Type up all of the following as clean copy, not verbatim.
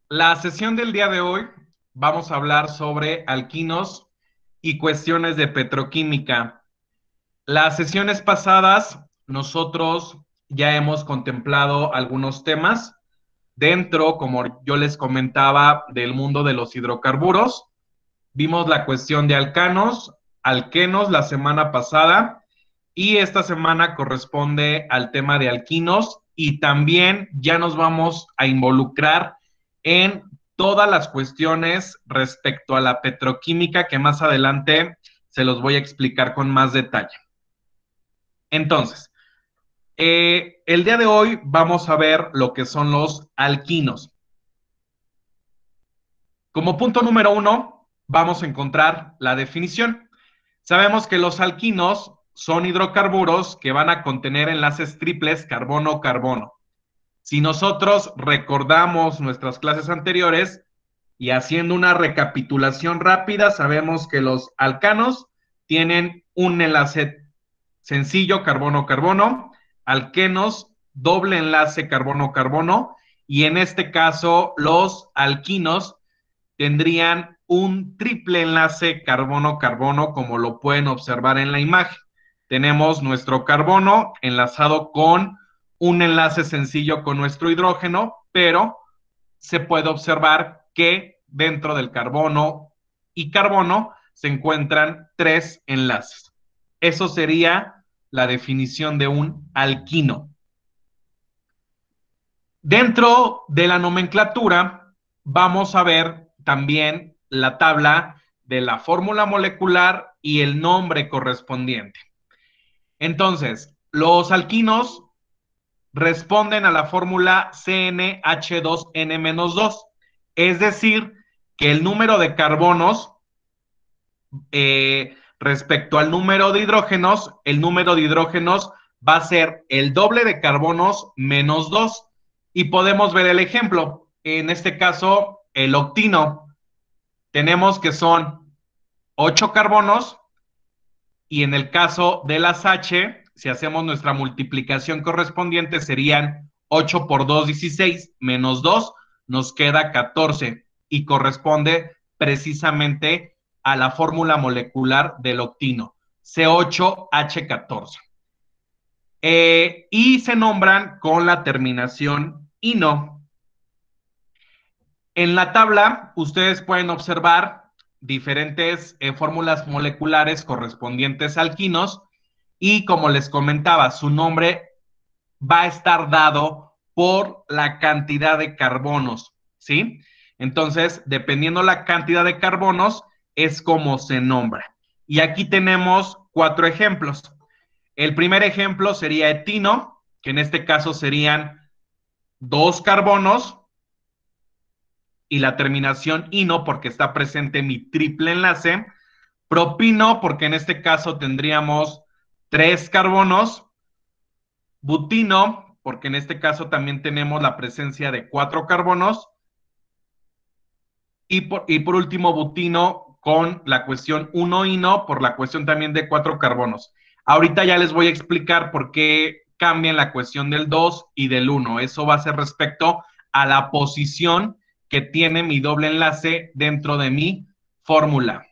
La sesión del día de hoy vamos a hablar sobre alquinos y cuestiones de petroquímica. Las sesiones pasadas nosotros ya hemos contemplado algunos temas dentro, como yo les comentaba, del mundo de los hidrocarburos. Vimos la cuestión de alcanos, alquenos la semana pasada y esta semana corresponde al tema de alquinos y también ya nos vamos a involucrar en todas las cuestiones respecto a la petroquímica que más adelante se los voy a explicar con más detalle. Entonces, el día de hoy vamos a ver lo que son los alquinos. Como punto número uno, vamos a encontrar la definición. Sabemos que los alquinos son hidrocarburos que van a contener enlaces triples carbono-carbono. Si nosotros recordamos nuestras clases anteriores y haciendo una recapitulación rápida, sabemos que los alcanos tienen un enlace sencillo carbono-carbono, alquenos doble enlace carbono-carbono y en este caso los alquinos tendrían un triple enlace carbono-carbono, como lo pueden observar en la imagen. Tenemos nuestro carbono enlazado con un enlace sencillo con nuestro hidrógeno, pero se puede observar que dentro del carbono y carbono se encuentran tres enlaces. Eso sería la definición de un alquino. Dentro de la nomenclatura vamos a ver también la tabla de la fórmula molecular y el nombre correspondiente. Entonces, los alquinos responden a la fórmula CnH2n-2, es decir, que el número de carbonos respecto al número de hidrógenos, el número de hidrógenos va a ser el doble de carbonos menos 2. Y podemos ver el ejemplo. En este caso, el octino, tenemos que son 8 carbonos y en el caso de las H, si hacemos nuestra multiplicación correspondiente, serían 8 por 2, 16, menos 2, nos queda 14 y corresponde precisamente a la fórmula molecular del octino, C8H14. Y se nombran con la terminación ino. En la tabla, ustedes pueden observar diferentes fórmulas moleculares correspondientes a alquinos y como les comentaba, su nombre va a estar dado por la cantidad de carbonos, ¿sí? Entonces, dependiendo la cantidad de carbonos, es como se nombra. Y aquí tenemos 4 ejemplos. El primer ejemplo sería etino, que en este caso serían 2 carbonos y la terminación ino porque está presente mi triple enlace. Propino, porque en este caso tendríamos 3 carbonos. Butino, porque en este caso también tenemos la presencia de 4 carbonos. Y por último, butino con la cuestión 1-ino, por la cuestión también de 4 carbonos. Ahorita ya les voy a explicar por qué cambian la cuestión del 2 y del 1. Eso va a ser respecto a la posición que tiene mi doble enlace dentro de mi fórmula.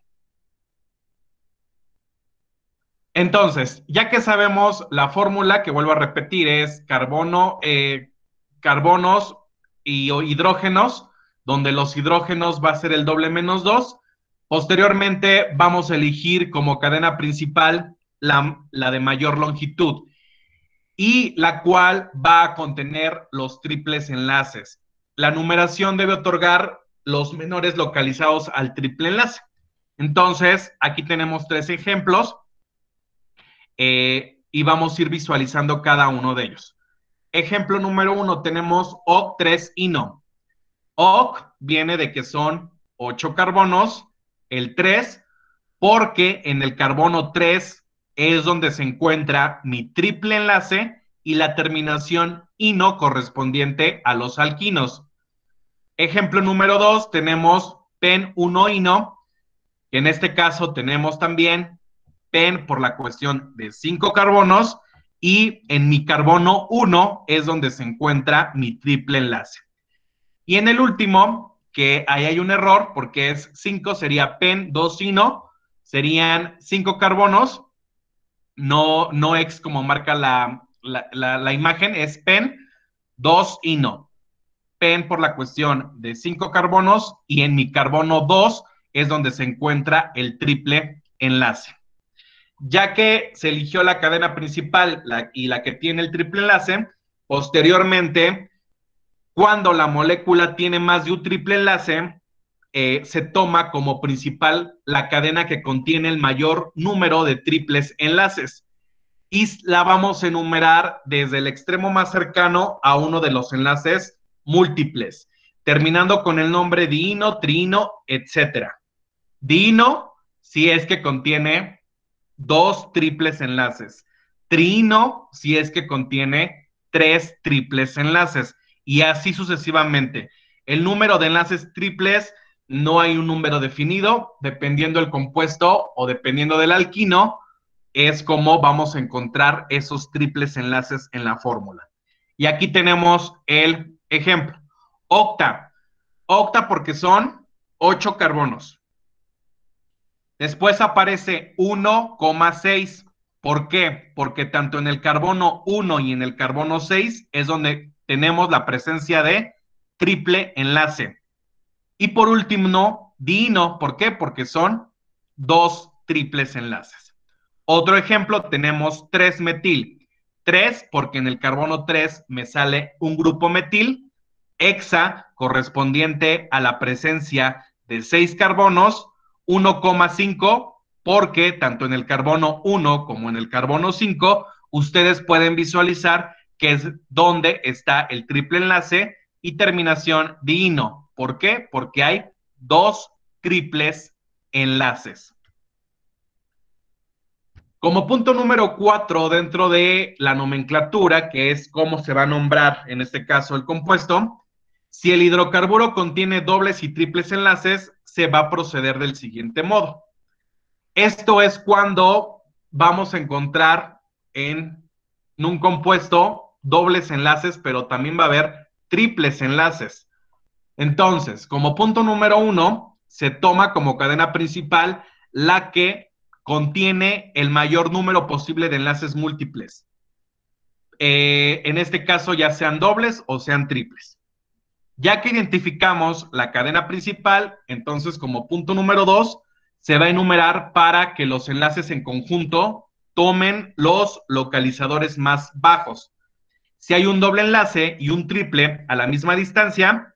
Entonces, ya que sabemos la fórmula, que vuelvo a repetir, es carbonos y hidrógenos, donde los hidrógenos va a ser el doble menos 2. Posteriormente vamos a elegir como cadena principal la de mayor longitud y la cual va a contener los triples enlaces. La numeración debe otorgar los menores localizados al triple enlace. Entonces, aquí tenemos 3 ejemplos y vamos a ir visualizando cada uno de ellos. Ejemplo número 1, tenemos OC3-INO. OC viene de que son 8 carbonos, el 3, porque en el carbono 3 es donde se encuentra mi triple enlace y la terminación ino correspondiente a los alquinos. Ejemplo número 2, tenemos pen-1-ino, que en este caso tenemos también pen por la cuestión de 5 carbonos y en mi carbono 1 es donde se encuentra mi triple enlace. Y en el último, que ahí hay un error, porque es 5, sería pen 2 ino, serían 5 carbonos, no ex como marca la imagen, es pen 2 ino. Pen por la cuestión de 5 carbonos y en mi carbono 2 es donde se encuentra el triple enlace. Ya que se eligió la cadena principal y la que tiene el triple enlace, posteriormente, cuando la molécula tiene más de un triple enlace, se toma como principal la cadena que contiene el mayor número de triples enlaces y la vamos a enumerar desde el extremo más cercano a uno de los enlaces múltiples, terminando con el nombre diino, trino, etcétera. Diino, si es que contiene dos triples enlaces. Trino, si es que contiene tres triples enlaces. Y así sucesivamente. El número de enlaces triples no hay un número definido, dependiendo del compuesto o dependiendo del alquino, es como vamos a encontrar esos triples enlaces en la fórmula. Y aquí tenemos el ejemplo. Octa. Octa porque son 8 carbonos. Después aparece 1,6. ¿Por qué? Porque tanto en el carbono 1 y en el carbono 6 es donde tenemos la presencia de triple enlace. Y por último, diino. ¿Por qué? Porque son dos triples enlaces. Otro ejemplo, tenemos 3-metil. 3 porque en el carbono 3 me sale un grupo metil, hexa correspondiente a la presencia de 6 carbonos, 1,5 porque tanto en el carbono 1 como en el carbono 5 ustedes pueden visualizar que es donde está el triple enlace y terminación diino. ¿Por qué? Porque hay dos triples enlaces. Como punto número 4 dentro de la nomenclatura, que es cómo se va a nombrar en este caso el compuesto, si el hidrocarburo contiene dobles y triples enlaces, se va a proceder del siguiente modo. Esto es cuando vamos a encontrar en un compuesto dobles enlaces, pero también va a haber triples enlaces. Entonces, como punto número 1, se toma como cadena principal la que contiene el mayor número posible de enlaces múltiples. En este caso, ya sean dobles o sean triples. Ya que identificamos la cadena principal, entonces como punto número 2, se va a enumerar para que los enlaces en conjunto tomen los localizadores más bajos. Si hay un doble enlace y un triple a la misma distancia,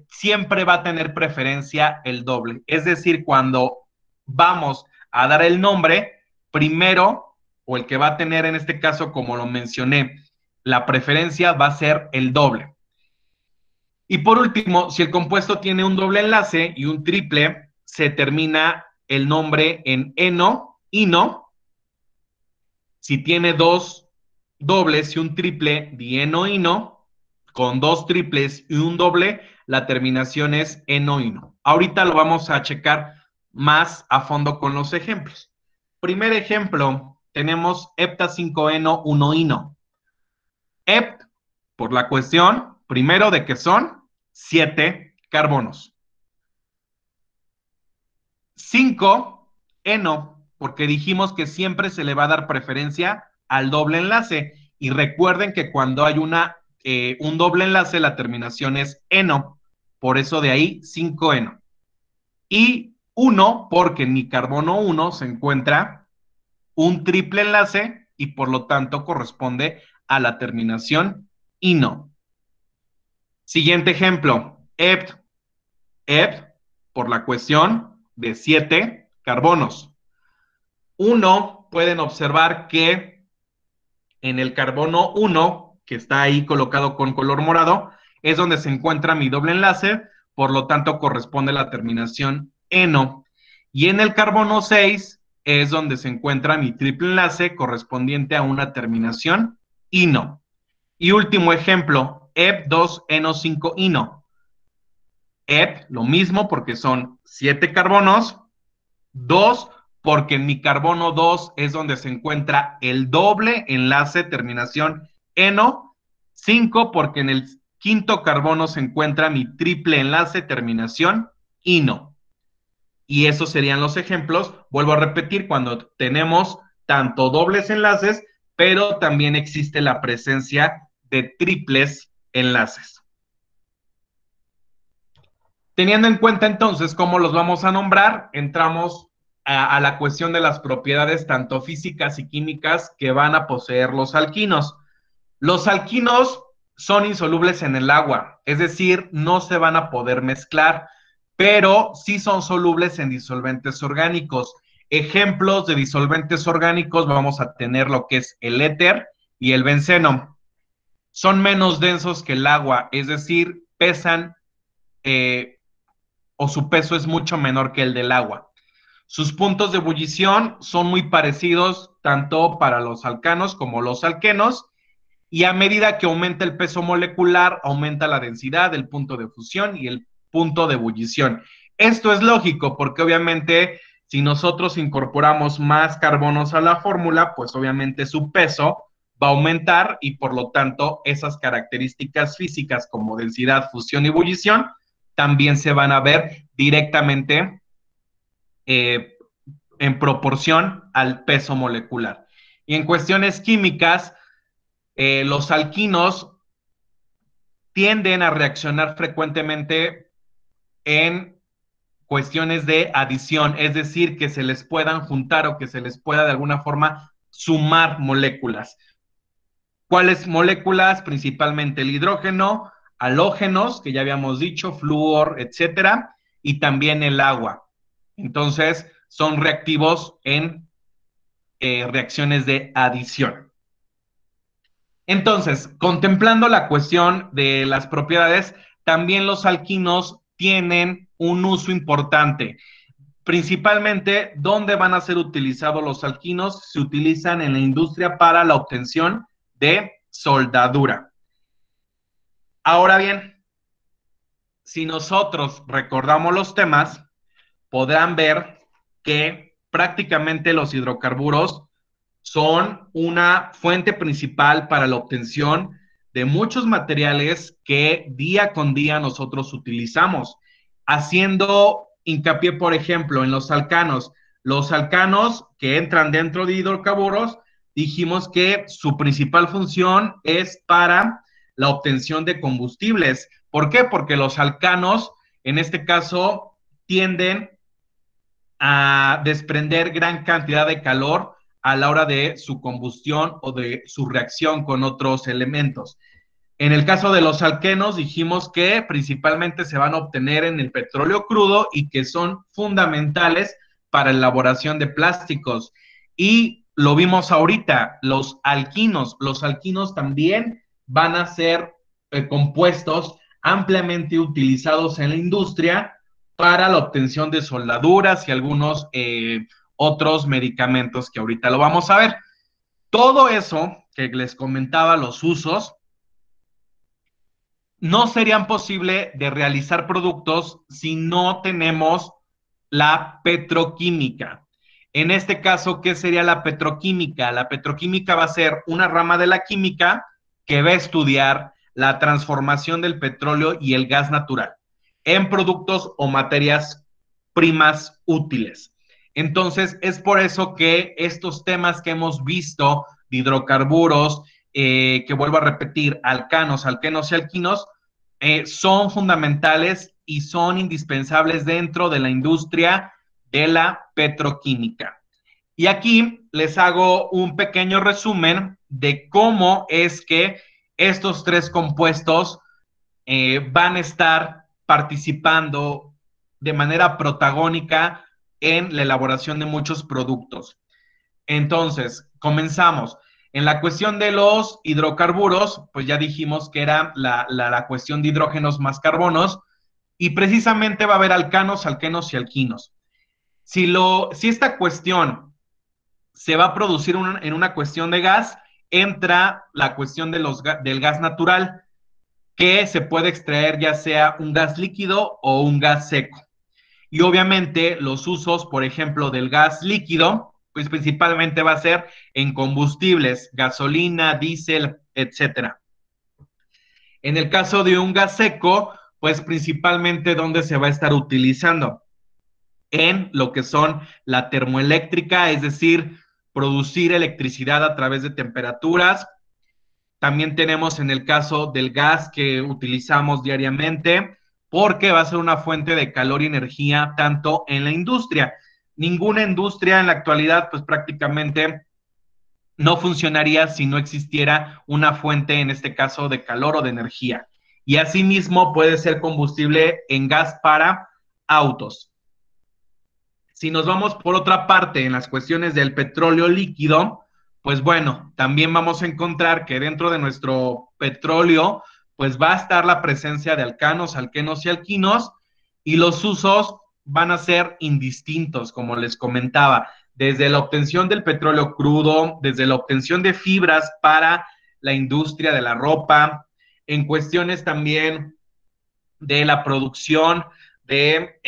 siempre va a tener preferencia el doble. Es decir, cuando vamos a dar el nombre, primero, o el que va a tener en este caso, como lo mencioné, la preferencia va a ser el doble. Y por último, si el compuesto tiene un doble enlace y un triple, se termina el nombre en eno, ino. Si tiene dos dobles y un triple, dieno, ino. Con dos triples y un doble, la terminación es eno, ino. Ahorita lo vamos a checar más a fondo con los ejemplos. Primer ejemplo, tenemos hepta 5-eno 1-ino. Hept, por la cuestión, primero de que son 7 carbonos. 5-eno, porque dijimos que siempre se le va a dar preferencia al doble enlace. Y recuerden que cuando hay un doble enlace, la terminación es eno. Por eso de ahí 5-eno. Y 1, porque en mi carbono 1 se encuentra un triple enlace y por lo tanto corresponde a la terminación ino. Siguiente ejemplo, hept, por la cuestión de 7 carbonos. 1, pueden observar que en el carbono 1, que está ahí colocado con color morado, es donde se encuentra mi doble enlace, por lo tanto corresponde a la terminación eno. Y en el carbono 6 es donde se encuentra mi triple enlace correspondiente a una terminación ino. Y último ejemplo, ep2eno5ino. Ep, lo mismo porque son 7 carbonos, 2 porque en mi carbono 2 es donde se encuentra el doble enlace terminación eno, 5 porque en el quinto carbono se encuentra mi triple enlace, terminación ino. Y esos serían los ejemplos. Vuelvo a repetir, cuando tenemos tanto dobles enlaces, pero también existe la presencia de triples enlaces. Teniendo en cuenta entonces cómo los vamos a nombrar, entramos a la cuestión de las propiedades tanto físicas y químicas que van a poseer los alquinos. Los alquinos son insolubles en el agua, es decir, no se van a poder mezclar, pero sí son solubles en disolventes orgánicos. Ejemplos de disolventes orgánicos vamos a tener lo que es el éter y el benceno. Son menos densos que el agua, es decir, pesan o su peso es mucho menor que el del agua. Sus puntos de ebullición son muy parecidos tanto para los alcanos como los alquenos, y a medida que aumenta el peso molecular, aumenta la densidad, el punto de fusión y el punto de ebullición. Esto es lógico porque obviamente si nosotros incorporamos más carbonos a la fórmula, pues obviamente su peso va a aumentar y por lo tanto esas características físicas como densidad, fusión y ebullición también se van a ver directamente en proporción al peso molecular. Y en cuestiones químicas, los alquinos tienden a reaccionar frecuentemente en cuestiones de adición, es decir, que se les puedan juntar o que se les pueda de alguna forma sumar moléculas. ¿Cuáles moléculas? Principalmente el hidrógeno, halógenos, que ya habíamos dicho, flúor, etcétera, y también el agua. Entonces, son reactivos en reacciones de adición. Entonces, contemplando la cuestión de las propiedades, también los alquinos tienen un uso importante. Principalmente, ¿dónde van a ser utilizados los alquinos? Se utilizan en la industria para la obtención de soldadura. Ahora bien, si nosotros recordamos los temas, podrán ver que prácticamente los hidrocarburos son una fuente principal para la obtención de muchos materiales que día con día nosotros utilizamos, haciendo hincapié, por ejemplo, en los alcanos. Los alcanos que entran dentro de hidrocarburos, dijimos que su principal función es para la obtención de combustibles. ¿Por qué? Porque los alcanos, en este caso, tienden a desprender gran cantidad de calor a la hora de su combustión o de su reacción con otros elementos. En el caso de los alquenos, dijimos que principalmente se van a obtener en el petróleo crudo y que son fundamentales para la elaboración de plásticos. Y lo vimos ahorita, los alquinos también van a ser compuestos ampliamente utilizados en la industria para la obtención de soldaduras y algunos otros medicamentos que ahorita lo vamos a ver. Todo eso que les comentaba, los usos, no serían posible de realizar productos si no tenemos la petroquímica. En este caso, ¿qué sería la petroquímica? La petroquímica va a ser una rama de la química que va a estudiar la transformación del petróleo y el gas natural en productos o materias primas útiles. Entonces, es por eso que estos temas que hemos visto de hidrocarburos, que vuelvo a repetir, alcanos, alquenos y alquinos, son fundamentales y son indispensables dentro de la industria de la petroquímica. Y aquí les hago un pequeño resumen de cómo es que estos tres compuestos van a estar participando de manera protagónica en la elaboración de muchos productos. Entonces, comenzamos. En la cuestión de los hidrocarburos, pues ya dijimos que era la cuestión de hidrógenos más carbonos, y precisamente va a haber alcanos, alquenos y alquinos. Si esta cuestión se va a producir en una cuestión de gas, entra la cuestión del gas natural, que se puede extraer ya sea un gas líquido o un gas seco. Y obviamente los usos, por ejemplo, del gas líquido, pues principalmente va a ser en combustibles, gasolina, diésel, etcétera. En el caso de un gas seco, pues principalmente ¿dónde se va a estar utilizando? En lo que son la termoeléctrica, es decir, producir electricidad a través de temperaturas. También tenemos en el caso del gas que utilizamos diariamente, porque va a ser una fuente de calor y energía tanto en la industria. Ninguna industria en la actualidad, pues prácticamente no funcionaría si no existiera una fuente, en este caso, de calor o de energía. Y asimismo puede ser combustible en gas para autos. Si nos vamos por otra parte en las cuestiones del petróleo líquido, pues bueno, también vamos a encontrar que dentro de nuestro petróleo, pues va a estar la presencia de alcanos, alquenos y alquinos, y los usos van a ser indistintos, como les comentaba, desde la obtención del petróleo crudo, desde la obtención de fibras para la industria de la ropa, en cuestiones también de la producción de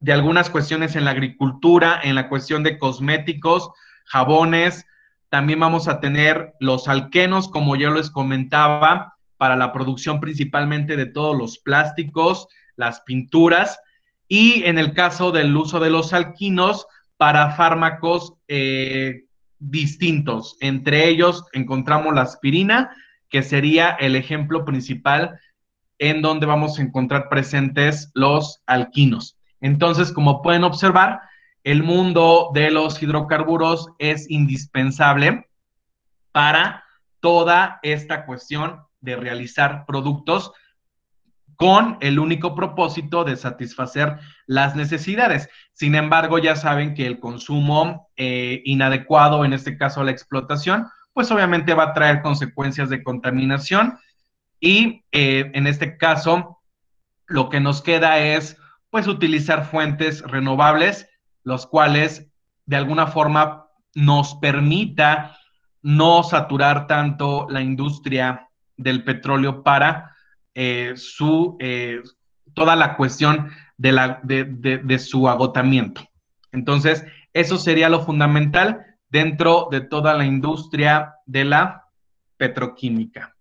algunas cuestiones en la agricultura, en la cuestión de cosméticos, jabones. También vamos a tener los alquenos, como yo les comentaba, para la producción principalmente de todos los plásticos, las pinturas, y en el caso del uso de los alquinos, para fármacos distintos. Entre ellos encontramos la aspirina, que sería el ejemplo principal en donde vamos a encontrar presentes los alquinos. Entonces, como pueden observar, el mundo de los hidrocarburos es indispensable para toda esta cuestión de realizar productos con el único propósito de satisfacer las necesidades. Sin embargo, ya saben que el consumo inadecuado, en este caso la explotación, pues obviamente va a traer consecuencias de contaminación y en este caso lo que nos queda es pues utilizar fuentes renovables, los cuales de alguna forma nos permita no saturar tanto la industria del petróleo para toda la cuestión de su agotamiento. Entonces, eso sería lo fundamental dentro de toda la industria de la petroquímica.